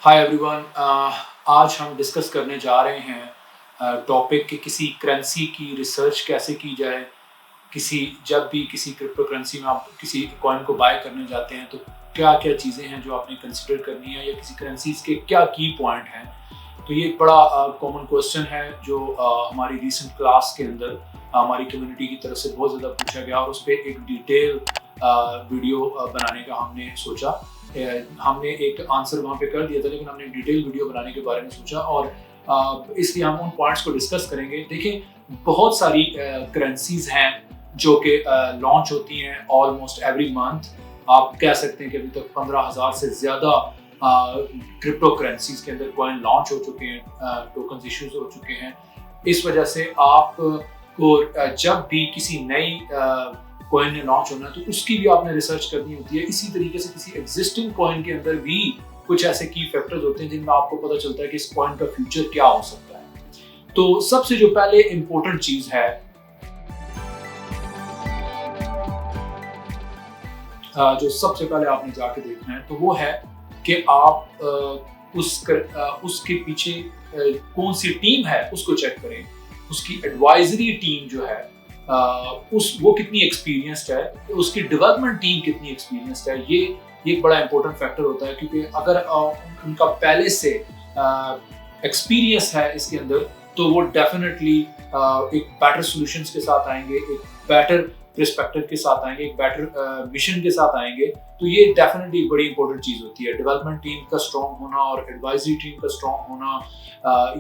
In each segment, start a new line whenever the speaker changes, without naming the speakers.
Hi everyone. आज हम discuss करने जा रहे हैं टॉपिक कि किसी करेंसी की रिसर्च कैसे की जाए। जब भी किसी क्रिप्टो करेंसी में आप किसी कॉइन को बाय करने जाते हैं तो क्या क्या चीज़ें हैं जो आपने कंसिडर करनी है, या किसी करेंसीज के क्या की पॉइंट हैं। तो ये एक बड़ा कॉमन क्वेश्चन है जो हमारी रिसेंट क्लास के अंदर हमारी कम्युनिटी की तरफ से बहुत ज़्यादा पूछा गया, और उस पर एक डिटेल वीडियो बनाने का हमने सोचा। हमने एक आंसर वहाँ पे कर दिया था, लेकिन हमने डिटेल वीडियो बनाने के बारे में सोचा, और इसलिए हम उन पॉइंट्स को डिस्कस करेंगे। देखिए, बहुत सारी करेंसीज हैं जो कि लॉन्च होती हैं ऑलमोस्ट एवरी मंथ। आप कह सकते हैं कि अभी तक 15,000 से ज़्यादा क्रिप्टो करेंसीज के अंदर कॉइन लॉन्च हो चुके हैं, टोकन्स इश्यूज हो चुके हैं। इस वजह से आपको जब भी किसी नई कॉइन ने लॉन्च होना है तो उसकी भी आपने रिसर्च करनी होती है। इसी तरीके से किसी एग्जिस्टिंग कॉइन के अंदर भी कुछ ऐसे की फैक्टर्स होते हैं जिनमें आपको पता चलता है कि इस कॉइन का फ्यूचर क्या हो सकता है। तो सबसे जो पहले इंपॉर्टेंट चीज है, जो सबसे पहले आपने जाके देखना है, तो वो है कि आप उसके पीछे कौन सी टीम है उसको चेक करें। उसकी एडवाइजरी टीम जो है वो कितनी एक्सपीरियंस्ड है, उसकी डेवलपमेंट टीम कितनी एक्सपीरियंस्ड है। ये एक बड़ा इंपॉर्टेंट फैक्टर होता है, क्योंकि अगर उनका पहले से एक्सपीरियंस है इसके अंदर, तो वो डेफिनेटली एक बेटर सॉल्यूशंस के साथ आएंगे, एक बेटर पर्सपेक्टिव के साथ आएंगे, एक बेटर मिशन के साथ आएंगे। तो ये डेफिनेटली एक बड़ी इंपॉर्टेंट चीज होती है, डेवलपमेंट टीम का स्ट्रॉन्ग होना और एडवाइजरी टीम का स्ट्रॉन्ग होना।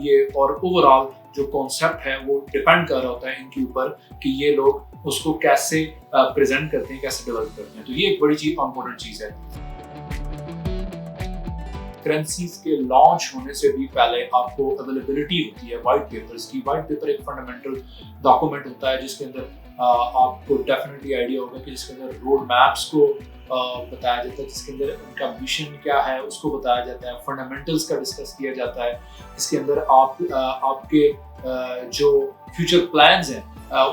ये और ओवरऑल जो कॉन्सेप्ट है वो डिपेंड कर रहा होता है इनके ऊपर कि ये लोग उसको कैसे प्रेजेंट करते हैं, कैसे डेवलप करते हैं। तो ये एक बड़ी चीज, इंपॉर्टेंट चीज है। करेंसीज के लॉन्च होने से भी पहले आपको अवेलेबिलिटी होती है वाइट पेपर्स की। वाइट पेपर एक फंडामेंटल डॉक्यूमेंट होता है जिसके अंदर आपको डेफिनेटली आइडिया होगा कि जिसके अंदर रोड मैप्स को बताया जाता है, जिसके अंदर उनका मिशन क्या है उसको बताया जाता है, फंडामेंटल्स का डिस्कस किया जाता है। इसके अंदर आपके जो फ्यूचर प्लान्स हैं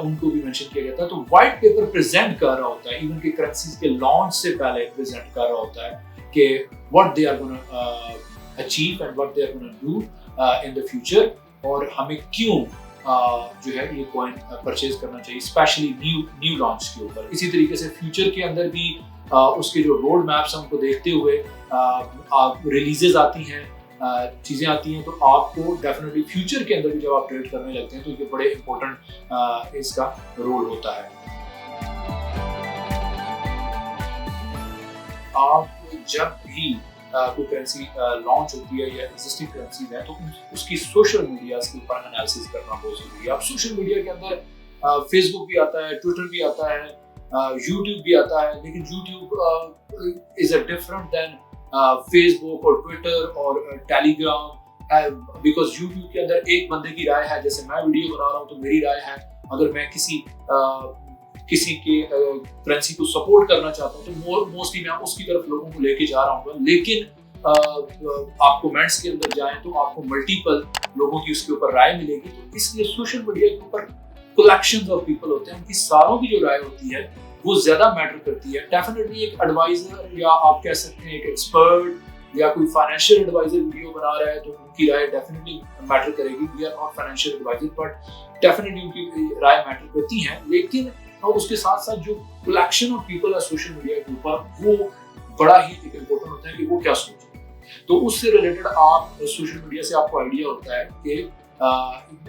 उनको भी मेंशन किया जाता है। तो वाइट पेपर प्रेजेंट कर रहा होता है, इवन के करेंसीज के लॉन्च से पहले प्रेजेंट कर रहा होता है कि what they are going to achieve and what they are going to do in the future, और हमें क्यों जो है ये कॉइन परचेज करना चाहिए, स्पेशली न्यू लॉन्च के ऊपर। इसी तरीके से फ्यूचर के अंदर भी उसके जो रोड मैप्स हैं उनको देखते हुए रिलीजेस आती हैं, चीज़ें आती हैं। तो आपको डेफिनेटली फ्यूचर के अंदर भी जब आप ट्रेड करने लगते हैं तो ये बड़े इंपॉर्टेंट इसका रोल होता है। आप जब भी कोई करेंसी लॉन्च होती है या एग्जिस्टिंग करेंसी है तो उसकी सोशल मीडिया के ऊपर एनालिसिस करना बहुत जरूरी है। अब सोशल मीडिया के अंदर फेसबुक भी आता है, ट्विटर भी आता है, यूट्यूब भी आता है, लेकिन YouTube is a different then Facebook और ट्विटर और टेलीग्राम, बिकॉज यूट्यूब के अंदर एक बंदे की राय है। जैसे मैं वीडियो बना रहा हूँ तो मेरी राय है, अगर मैं किसी के करेंसी को सपोर्ट करना चाहता हूँ तो मोस्टली मैं उसकी तरफ लोगों को लेके जा रहा हूँ। लेकिन आप कमेंट्स के अंदर जाएं तो आपको मल्टीपल लोगों की उसके ऊपर राय मिलेगी। तो इसलिए सोशल मीडिया के ऊपर कलेक्शंस ऑफ पीपल होते हैं, उनकी सारों की जो राय होती है वो ज्यादा मैटर करती है। डेफिनेटली एक एडवाइजर या आप कह सकते हैं एक एक्सपर्ट या कोई फाइनेंशियल एडवाइजर वीडियो बना रहा है तो उनकी राय डेफिनेटली मैटर करेगी। We are not financial adviser, but definitely उनकी राय मैटर करती है। लेकिन और उसके साथ साथ जो कलेक्शन ऑफ पीपल है सोशल मीडिया के ऊपर, वो बड़ा ही एक इम्पोर्टेंट होता है कि वो क्या सोच रहे हैं। तो उससे रिलेटेड आप सोशल मीडिया से आपको आइडिया होता है कि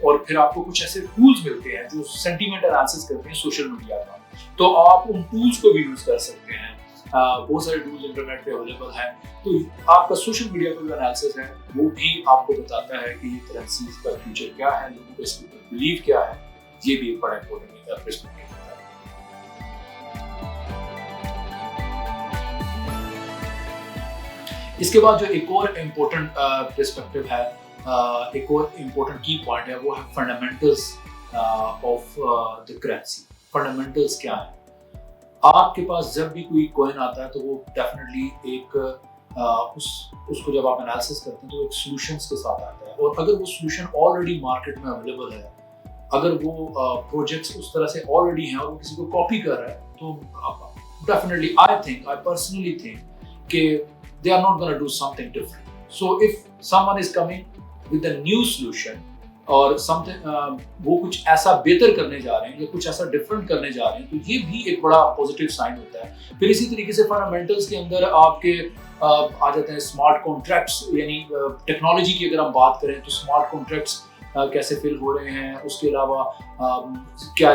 और फिर आपको कुछ ऐसे टूल्स मिलते हैं जो सेंटीमेंट एनालिसिस करते हैं सोशल मीडिया का, तो आप उन टूल्स को भी यूज कर सकते हैं। बहुत सारे टूल्स इंटरनेट पे अवेलेबल है। तो आपका सोशल मीडिया पर जो एनालिसिस है वो भी आपको बताता है कि ये करेंसीज का फ्यूचर क्या है, लोगों का इसके ऊपर बिलीव क्या है। ये भी एक बड़ा इंपॉर्टेंट पर्सपेक्टिव है। इसके बाद जो एक और इम्पोर्टेंट पर्सपेक्टिव है, एक और इम्पोर्टेंट की पॉइंट है, वो है fundamentals of the currency. Fundamentals क्या है? आपके पास जब भी कोई कॉइन आता है तो वो डेफिनेटली एक उसको जब आप एनालिसिस करते हैं तो एक सॉल्यूशंस के साथ आता है, और अगर वो सॉल्यूशन ऑलरेडी मार्केट में अवेलेबल है, अगर वो प्रोजेक्ट्स उस तरह से ऑलरेडी हैं और वो किसी को कॉपी कर रहा है, तो डेफिनेटली आई पर्सनली थिंक कि they are not going to do something different. So if someone is coming with a new solution और समथिंग वो कुछ ऐसा बेहतर करने जा रहे हैं या कुछ ऐसा डिफरेंट करने जा रहे हैं, तो ये भी एक बड़ा पॉजिटिव साइन होता है। फिर इसी तरीके से फंडामेंटल्स के अंदर आपके आ जाते हैं स्मार्ट कॉन्ट्रैक्ट्स, यानी टेक्नोलॉजी की अगर हम बात करें तो स्मार्ट कॉन्ट्रैक्ट्स कैसे फिल हो रहे हैं, उसके अलावा क्या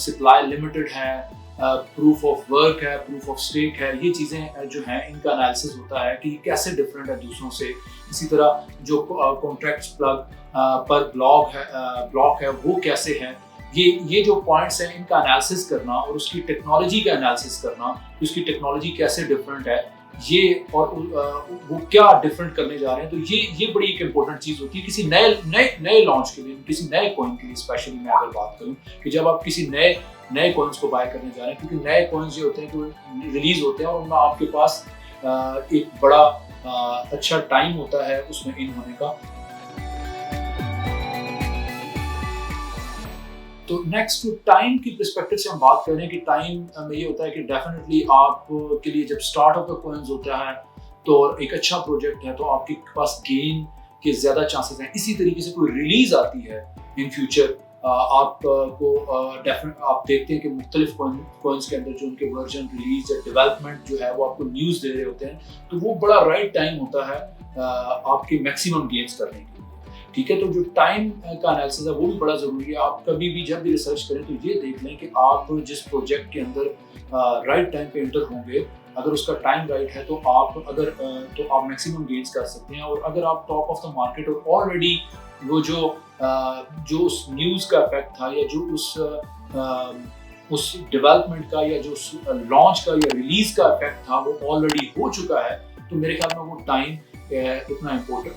सप्लाई लिमिटेड है, प्रूफ ऑफ वर्क है, प्रूफ ऑफ स्टेक है, ये चीज़ें जो हैं इनका एनालिसिस होता है कि कैसे डिफरेंट है दूसरों से। इसी तरह जो कॉन्ट्रैक्ट्स पर ब्लॉक है वो कैसे है, ये जो पॉइंट्स हैं इनका एनालिसिस करना और उसकी टेक्नोलॉजी का एनालिसिस करना, उसकी टेक्नोलॉजी कैसे डिफरेंट है ये और वो क्या डिफरेंट करने जा रहे हैं, तो ये बड़ी एक इम्पोर्टेंट चीज़ होती है किसी नए लॉन्च के लिए, किसी नए कॉइन के लिए। स्पेशली मैं अगर बात करूँ कि जब आप किसी नए कॉइन्स को बाय करने जा रहे हैं, क्योंकि नए कॉइन्स जो होते हैं तो रिलीज होते हैं और उनमें आपके पास एक बड़ा अच्छा टाइम होता है उसमें इन होने का। तो नेक्स्ट टाइम की पर्सपेक्टिव से हम बात करें कि टाइम में ये होता है कि डेफिनेटली आप के लिए जब स्टार्ट ऑफ द कॉइन्स होता है तो एक अच्छा प्रोजेक्ट है तो आपके पास गेन के ज़्यादा चांसेस हैं। इसी तरीके से कोई रिलीज आती है इन फ्यूचर आपको आप देखते हैं कि मुख्तलिफ कॉइन्स के अंदर जो उनके वर्जन रिलीज या डेवलपमेंट जो है वो आपको न्यूज़ दे रहे होते हैं, तो वो बड़ा राइट टाइम होता है आपके मैक्सिमम गेन्स करने के लिए। ठीक है, तो जो टाइम का एनालिसिस है वो भी बड़ा ज़रूरी है। आप कभी भी जब भी रिसर्च करें तो ये देख लें कि आप जिस प्रोजेक्ट के अंदर राइट टाइम पे एंटर होंगे, अगर उसका टाइम राइट है तो आप मैक्सिमम गेन्स कर सकते हैं। और अगर आप टॉप ऑफ द मार्केट और ऑलरेडी वो जो उस न्यूज़ का इफेक्ट था या जो उस डेवलपमेंट का या जो लॉन्च का या रिलीज का इफेक्ट था वो ऑलरेडी हो चुका है, तो मेरे ख्याल में वो टाइम इतना इम्पोर्टेंट,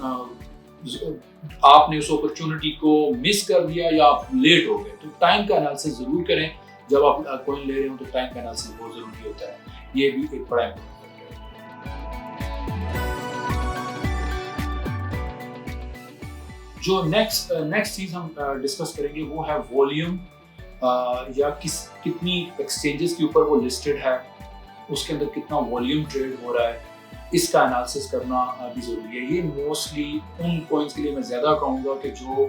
आपने उस अपॉर्चुनिटी को मिस कर दिया या आप लेट हो गए, तो टाइम का एनालिसिस जरूर करें। जब आप कॉइन ले रहे हो तो टाइम का एनालिसिस बहुत जरूरी होता है, ये भी एक बड़ा इम्पोर्टेंट है। जो नेक्स्ट चीज हम डिस्कस करेंगे वो है वॉल्यूम, या कितनी एक्सचेंजेस के ऊपर वो लिस्टेड है, उसके अंदर कितना वॉल्यूम ट्रेड हो रहा है, इसका एनालिसिस करना भी ज़रूरी है। ये मोस्टली उन कॉइन्स के लिए मैं ज़्यादा कहूँगा कि जो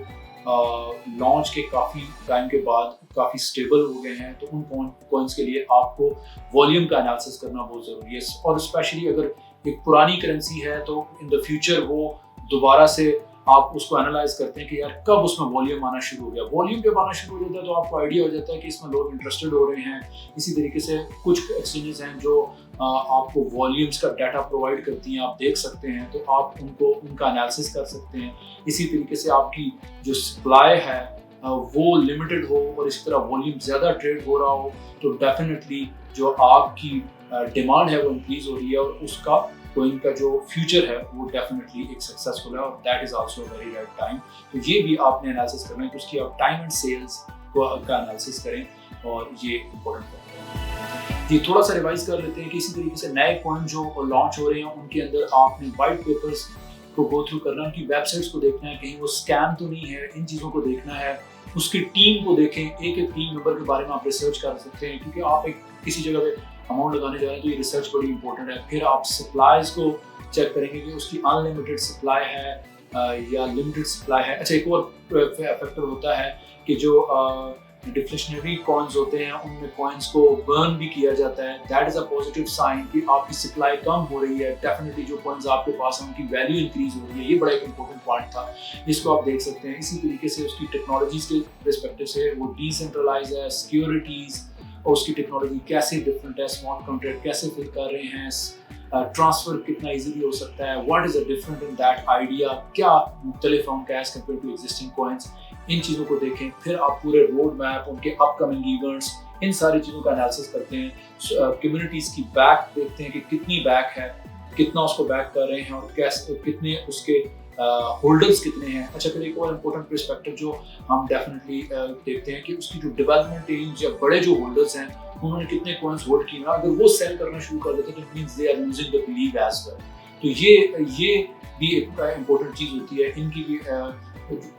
लॉन्च के काफ़ी टाइम के बाद काफ़ी स्टेबल हो गए हैं, तो उन कॉइन्स के लिए आपको वॉल्यूम का एनालिसिस करना बहुत ज़रूरी है। और स्पेशली अगर एक पुरानी करेंसी है तो इन द फ्यूचर वो दोबारा से आप उसको एनालाइज करते हैं कि यार कब उसमें वॉल्यूम आना शुरू हो गया। वॉल्यूम जब आना शुरू हो जाता है तो आपको आइडिया हो जाता है कि इसमें लोग इंटरेस्टेड हो रहे हैं। इसी तरीके से कुछ एक्सचेंजेस हैं जो आपको वॉल्यूम्स का डाटा प्रोवाइड करती हैं, आप देख सकते हैं, तो आप उनका एनालिसिस कर सकते हैं। इसी तरीके से आपकी जो सप्लाई है वो लिमिटेड हो और इसी तरह वॉल्यूम ज़्यादा ट्रेड हो रहा हो, तो डेफिनेटली जो आपकी डिमांड है वो इंक्रीज हो रही है और उसका कॉइन का जो फ्यूचर है वो डेफिनेटली एक सक्सेसफुल है और that is also very right time. तो ये भी आपने एनालिसिस करना है कि उसकी आप टाइम एंड सेल्स का एनालिसिस करें और ये इम्पोर्टेंट है। ये थोड़ा सा रिवाइज कर लेते हैं कि इसी तरीके से नए कॉइन जो लॉन्च हो रहे हैं उनके अंदर आपने वाइट पेपर्स को गो थ्रू करना है, उनकी वेबसाइट्स को देखना है कहीं वो स्कैम तो नहीं है, इन चीज़ों को देखना है। उसकी टीम को देखें, एक टीम मेंबर के बारे में आप रिसर्च कर सकते हैं, क्योंकि आप किसी जगह पे अमाउंट लगाने जा रहे हैं तो ये रिसर्च बड़ी इंपॉर्टेंट है। फिर आप सप्लाईज को चेक करेंगे कि उसकी अनलिमिटेड सप्लाई है या लिमिटेड सप्लाई है। अच्छा, एक और फैक्टर होता है कि जो डिफ्लेशनरी कॉइन्स होते हैं उनमें कॉइन्स को बर्न भी किया जाता है। That is a positive sign कि आपकी सप्लाई कम हो रही है। डेफिनेटली जो कॉइन्स आपके पास हैं उनकी वैल्यू इंक्रीज हो रही है। ये बड़ा एक इंपॉर्टेंट पॉइंट था जिसको आप देख सकते हैं। इसी तरीके से उसकी टेक्नोलॉजीज के परस्पेक्टिव से वो डिसेंट्रलाइज है, सिक्योरिटीज और उसकी टेक्नोलॉजी कैसे डिफरेंट है, स्मार्ट कॉन्ट्रैक्ट कैसे फिल कर रहे हैं, ट्रांसफर कितना इजीली हो सकता है, what is a different in that idea, क्या मुख्तलिफ है उनका as compare to existing coins. इन चीज़ों को देखें, फिर आप पूरे रोड मैप, उनके अपकमिंग इवेंट्स, इन सारी चीज़ों का एनालिसिस करते हैं। कम्युनिटीज़ की बैक देखते हैं कि कितनी बैक है, कितना उसको बैक कर रहे हैं और कैसे, कितने उसके होल्डर्स कितने हैं। अच्छा, फिर एक और इम्पोर्टेंट पर्सपेक्टिव जो हम डेफिनेटली देखते हैं कि उसकी जो डेवलपमेंट टीम्स या बड़े जो होल्डर्स हैं उन्होंने कितने कॉइन्स होल्ड किए। अगर वो सेल करना शुरू कर देते हैं तो it means they are losing the believe as well. तो ये भी एक इम्पोर्टेंट चीज़ होती है। इनकी भी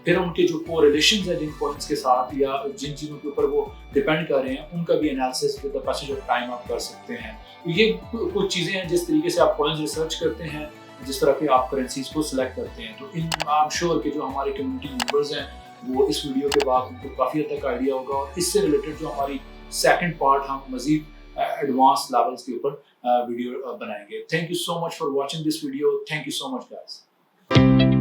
फिर उनके जो कोरिलेशंस है जिन कॉइन्स के साथ या जिन चीज़ों के ऊपर वो डिपेंड कर रहे हैं उनका भी analysis with the passage of time आप कर सकते हैं। तो ये कुछ चीज़ें हैं जिस तरीके से आप कॉइन्स रिसर्च करते हैं जिस तरह के आप करेंसीज को सिलेक्ट करते हैं। तो इन आई एम श्योर कि जो हमारे कम्युनिटी मेंबर्स हैं वो इस वीडियो के बाद उनको काफ़ी हद तक आइडिया होगा, और इससे रिलेटेड जो हमारी सेकंड पार्ट हम मजीद एडवांस लेवल्स के ऊपर वीडियो बनाएंगे। Thank you so much for watching this video. Thank you so much guys.